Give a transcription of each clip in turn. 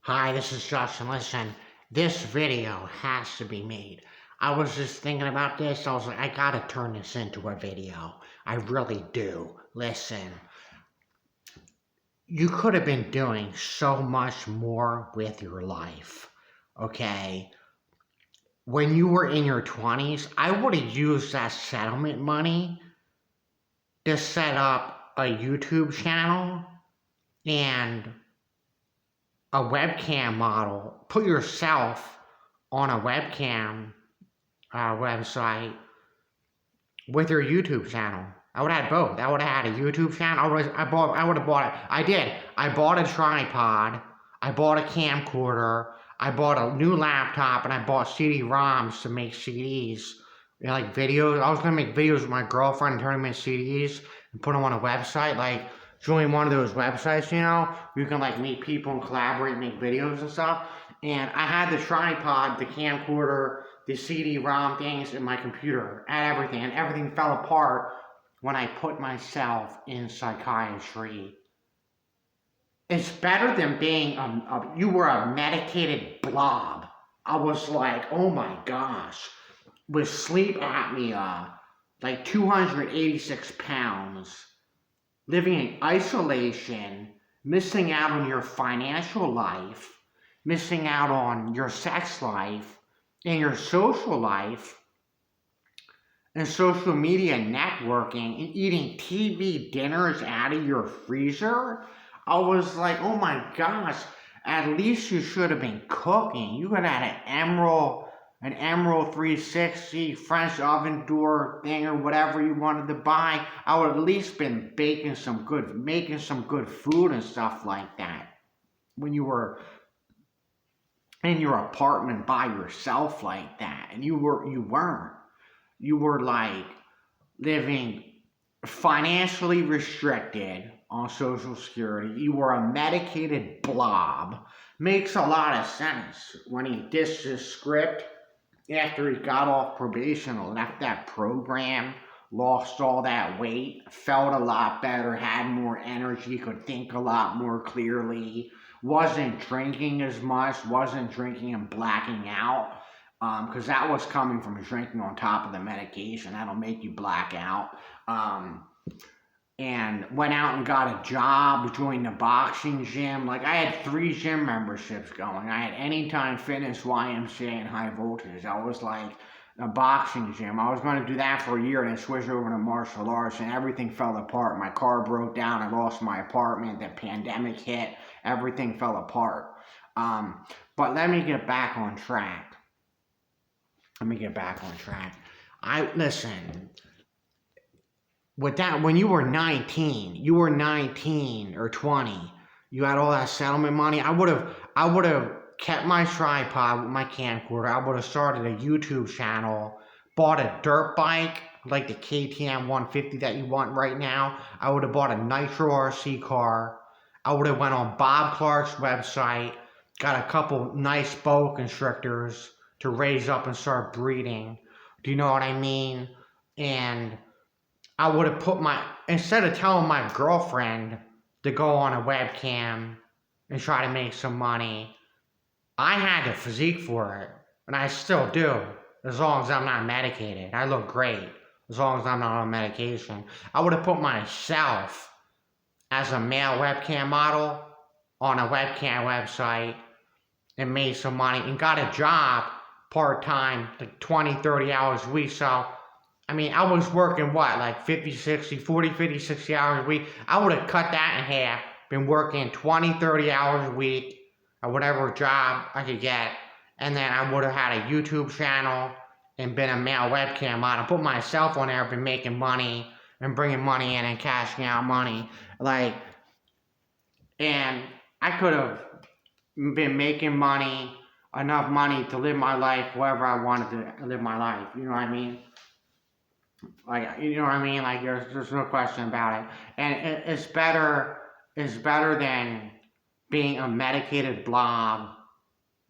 Hi, this is Justin. Listen, this video has to be made. I was just thinking about this. I was like, I gotta turn this into a video. I really do. Listen, you could have been doing so much more with your life, okay? When you were in your 20s, I would have used that settlement money to set up a YouTube channel and a webcam model. Put yourself on a webcam website with your YouTube channel. I would have had both. I would have had a YouTube channel. I would have bought it. I did. I bought a tripod. I bought a camcorder. I bought a new laptop, and I bought CD-ROMs to make CDs. Like videos. I was gonna make videos with my girlfriend and turn them into CDs and put them on a website. Like join one of those websites, where you can like meet people and collaborate and make videos and stuff. And I had the tripod, the camcorder, the CD-ROM things in my computer, and everything fell apart when I put myself in psychiatry. It's better than being you were a medicated blob. I was like, oh my gosh, with sleep apnea, like 286 pounds, living in isolation, missing out on your financial life, missing out on your sex life, and your social life, and social media networking, and eating TV dinners out of your freezer. I was like, oh my gosh, at least you should have been cooking. You could have had an Emerald 360 French oven door thing or whatever you wanted to buy. I would have at least been making some good food and stuff like that when you were in your apartment by yourself like that. And you weren't. You were like living financially restricted on Social Security. You were a medicated blob. Makes a lot of sense when he ditched his script after he got off probation, left that program, lost all that weight, felt a lot better, had more energy, could think a lot more clearly, wasn't drinking as much, wasn't drinking and blacking out, because that was coming from drinking on top of the medication. That'll make you black out. And went out and got a job, joined a boxing gym. Like, I had 3 gym memberships going. I had Anytime Fitness, YMCA, and High Voltage. I was like a boxing gym. I was going to do that for a year and then switch over to martial arts, and everything fell apart. My car broke down. I lost my apartment. The pandemic hit. Everything fell apart. But let me get back on track. Listen. With that, when you were 19 or 20, you had all that settlement money. I would have kept my tripod with my camcorder. I would have started a YouTube channel, bought a dirt bike like the KTM 150 that you want right now. I would have bought a Nitro RC car. I would have went on Bob Clark's website, got a couple nice boa constrictors to raise up and start breeding. Do you know what I mean? And I would have instead of telling my girlfriend to go on a webcam and try to make some money, I had the physique for it, and I still do, as long as I'm not medicated. I look great, as long as I'm not on medication. I would have put myself as a male webcam model on a webcam website and made some money and got a job part-time, like 20, 30 hours a week. So I mean, I was working like 40, 50, 60 hours a week. I would have cut that in half, been working 20, 30 hours a week at whatever job I could get. And then I would have had a YouTube channel and been a male webcam model. Put myself on there, been making money and bringing money in and cashing out money. And I could have been making enough money to live my life however I wanted to live my life. You know what I mean? Like, you know what I mean? Like, there's no question about it. And it's better than being a medicated blob,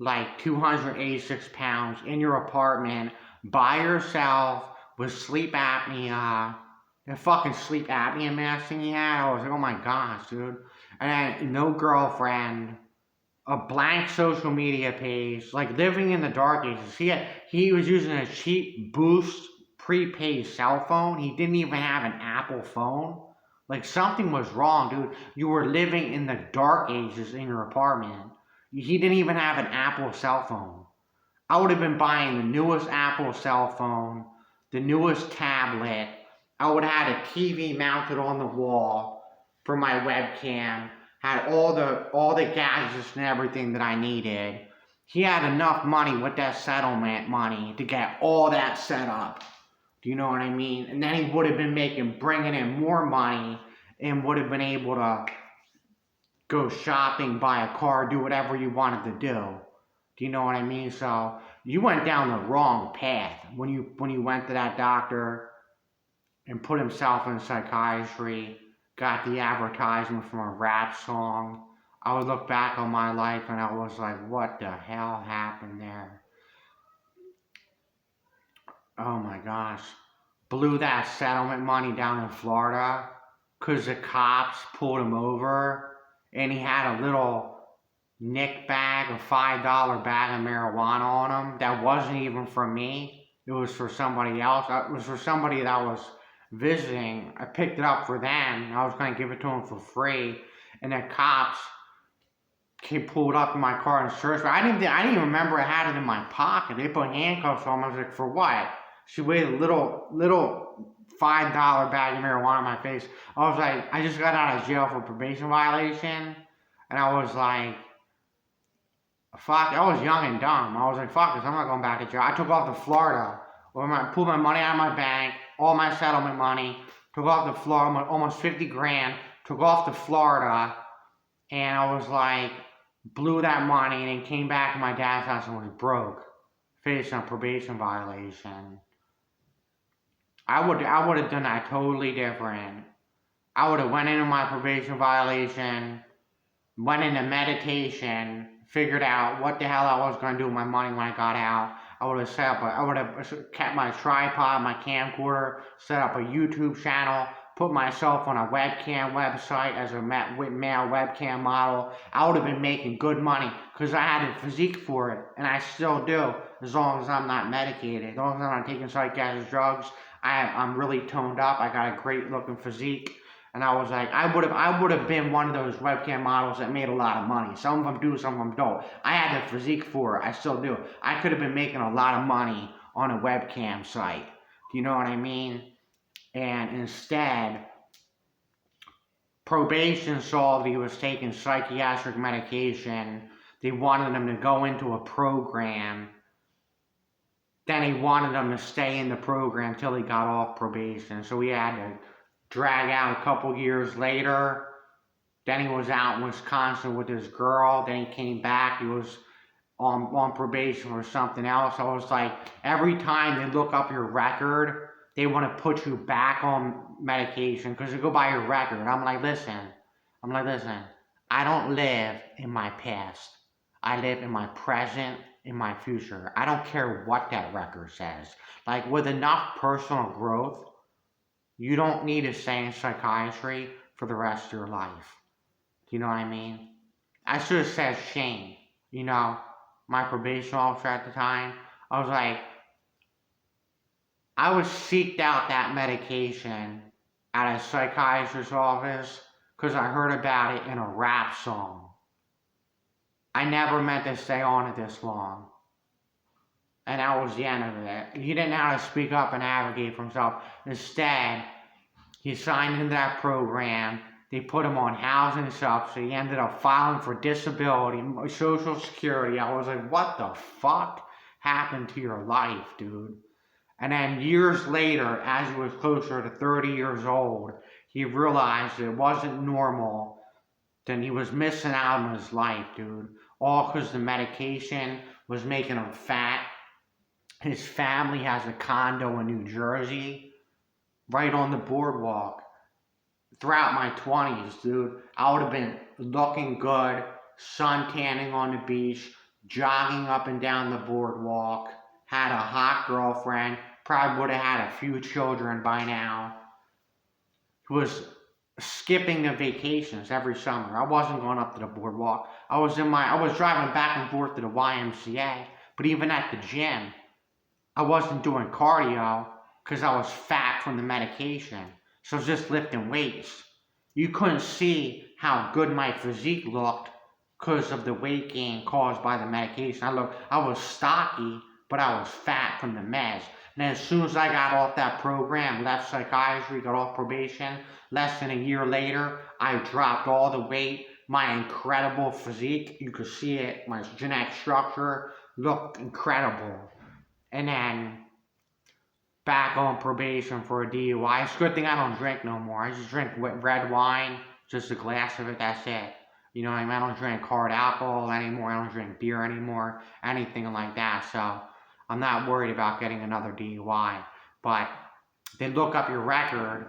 like 286 pounds in your apartment by yourself with sleep apnea. The fucking sleep apnea mask thing he had. I was like, oh my gosh, dude. And then no girlfriend. a blank social media page, like living in the dark ages. He was using a cheap Boost prepaid cell phone. He didn't even have an Apple phone. Like something was wrong, dude. You were living in the dark ages in your apartment. He didn't even have an Apple cell phone. I would have been buying the newest Apple cell phone, the newest tablet. I would have had a TV mounted on the wall for my webcam, had all the gadgets and everything that I needed. He had enough money with that settlement money to get all that set up. Do you know what I mean? And then he would have been bringing in more money and would have been able to go shopping, buy a car, do whatever you wanted to do. Do you know what I mean? So you went down the wrong path when you went to that doctor and put himself in psychiatry, got the advertisement from a rap song. I would look back on my life and I was like, what the hell happened there? Oh my gosh. Blew that settlement money down in Florida because the cops pulled him over and he had a little nick bag, a $5 bag of marijuana on him that wasn't even for me. It was for somebody else. It was for somebody that was visiting. I picked it up for them. I was going to give it to them for free. And the cops pulled up in my car and searched me. I didn't even remember I had it in my pocket. They put handcuffs on me. I was like, for what? She weighed a little $5 bag of marijuana in my face. I was like, I just got out of jail for probation violation. And I was like, fuck, I was young and dumb. I was like, fuck this, I'm not going back to jail. I took off to Florida. Pulled my money out of my bank, all my settlement money, took off to Florida, almost 50 grand, took off to Florida, and I was like, blew that money, and then came back to my dad's house and was broke, facing a probation violation. I would have done that totally different. I would have went into my probation violation, went into meditation, figured out what the hell I was going to do with my money when I got out. I would have kept my tripod, my camcorder, set up a YouTube channel, put myself on a webcam website as a male webcam model. I would have been making good money because I had a physique for it, and I still do, as long as I'm not medicated. As long as I'm not taking psychiatric drugs, I'm really toned up. I got a great looking physique. And I was like, I would have been one of those webcam models that made a lot of money. Some of them do, some of them don't. I had the physique for it. I still do. I could have been making a lot of money on a webcam site. Do you know what I mean? And instead, probation saw that he was taking psychiatric medication. They wanted him to go into a program. Then he wanted him to stay in the program until he got off probation. So he had to drag out a couple years later. Then he was out in Wisconsin with his girl. Then he came back. He was on probation for something else. I was like, every time they look up your record, they want to put you back on medication because they go by your record. I'm like, listen, I don't live in my past. I live in my present, in my future. I don't care what that record says. Like, with enough personal growth, you don't need to stay in psychiatry for the rest of your life. Do you know what I mean? I should have said Shane, my probation officer at the time. I was like, I was seeked out that medication at a psychiatrist's office because I heard about it in a rap song. I never meant to stay on it this long. And that was the end of it. He didn't know how to speak up and advocate for himself. Instead, he signed into that program. They put him on housing subsidy. He ended up filing for disability, Social Security. I was like, what the fuck happened to your life, dude? And then years later, as he was closer to 30 years old, he realized it wasn't normal. Then he was missing out on his life, dude. All because the medication was making him fat. His family has a condo in New Jersey, right on the boardwalk. Throughout my 20s, dude, I would have been looking good, sun tanning on the beach, jogging up and down the boardwalk, had a hot girlfriend, probably would have had a few children by now. Was skipping the vacations every summer. I wasn't going up to the boardwalk. I was driving back and forth to the YMCA. But even at the gym, I wasn't doing cardio because I was fat from the medication. So I was just lifting weights. You couldn't see how good my physique looked because of the weight gain caused by the medication. I was stocky, but I was fat from the meds. And as soon as I got off that program, left psychiatry, got off probation, less than a year later, I dropped all the weight. My incredible physique, you could see it, my genetic structure looked incredible. And then back on probation for a DUI. It's a good thing I don't drink no more. I just drink red wine, just a glass of it, that's it. You know what I mean? I don't drink hard alcohol anymore. I don't drink beer anymore, anything like that. So I'm not worried about getting another DUI. But they look up your record.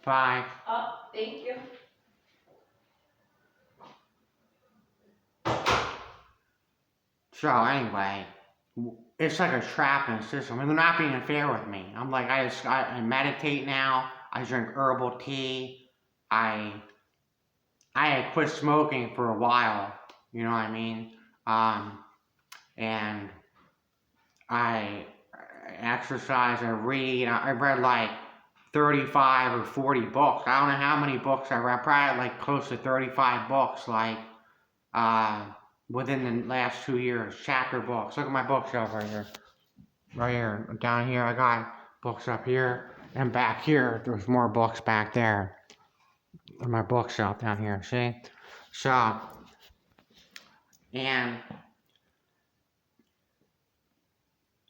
Bye. Oh, thank you. So anyway, it's like a trap in the system. And they're not being fair with me. I'm like, I meditate now. I drink herbal tea. I had quit smoking for a while. You know what I mean? And I exercise. I read. I read like 35 or 40 books. I don't know how many books I read. Probably like close to 35 books. Like within the last 2 years, chapter books. Look at my bookshelf right here. Right here, down here, I got books up here, and back here, there's more books back there. On my bookshelf down here, see? So, and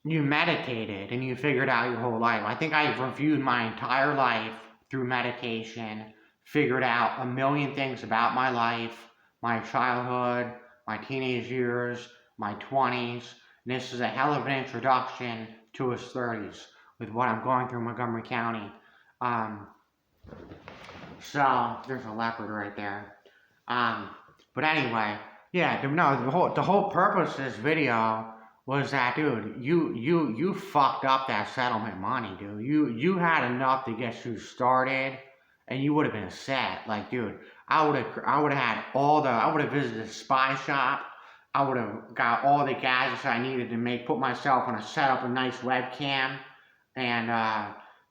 you meditated and you figured out your whole life. I think I reviewed my entire life through meditation, figured out a million things about my life, my childhood, my teenage years, my 20s. And this is a hell of an introduction to his 30s with what I'm going through in Montgomery County. So there's a leopard right there. But anyway, yeah, no, the whole purpose of this video was that, dude, you fucked up that settlement money, dude. You had enough to get you started, and you would have been set. Like, dude, I would have visited a spy shop. I would have got all the gadgets I needed to put myself on set up a nice webcam, and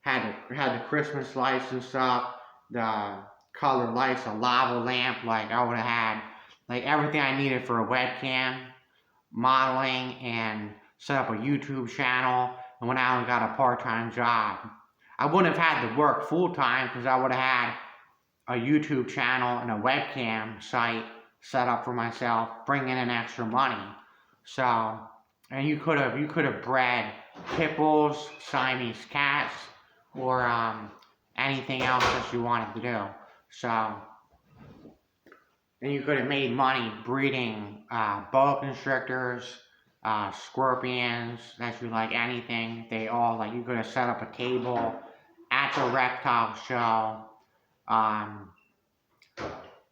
had the Christmas lights and stuff, the colored lights, a lava lamp. Like, I would have had like everything I needed for a webcam, modeling, and set up a YouTube channel, and went out and got a part-time job. I wouldn't have had to work full-time because I would have had a YouTube channel and a webcam site set up for myself, bringing in extra money. So, and you could have bred pit bulls, Siamese cats, or anything else that you wanted to do. So, and you could have made money breeding boa constrictors, scorpions, that you like, anything. They all, like, you could have set up a table at the reptile show,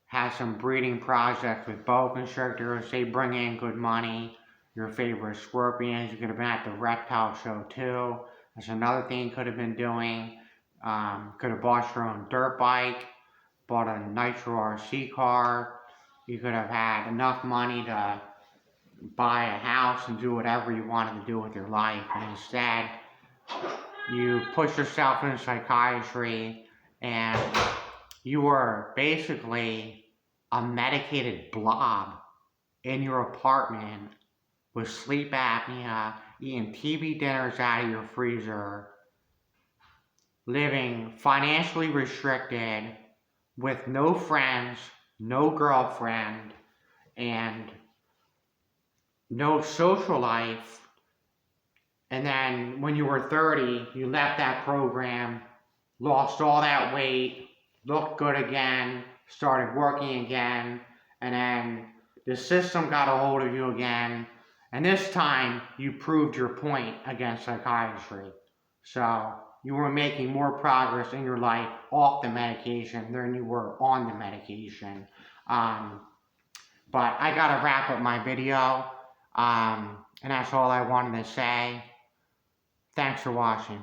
have some breeding projects with boa constrictors. They bring in good money. Your favorite scorpions, you could have been at the reptile show too. That's another thing you could have been doing. Could have bought your own dirt bike, bought a Nitro RC car. You could have had enough money to buy a house and do whatever you wanted to do with your life. And instead, you push yourself into psychiatry, and you were basically a medicated blob in your apartment with sleep apnea, eating TV dinners out of your freezer, living financially restricted, with no friends, no girlfriend, and no social life. And then when you were 30, you left that program, lost all that weight, looked good again, started working again, and then the system got a hold of you again, and this time you proved your point against psychiatry. So you were making more progress in your life off the medication than you were on the medication. But I gotta wrap up my video, and that's all I wanted to say. Thanks for watching.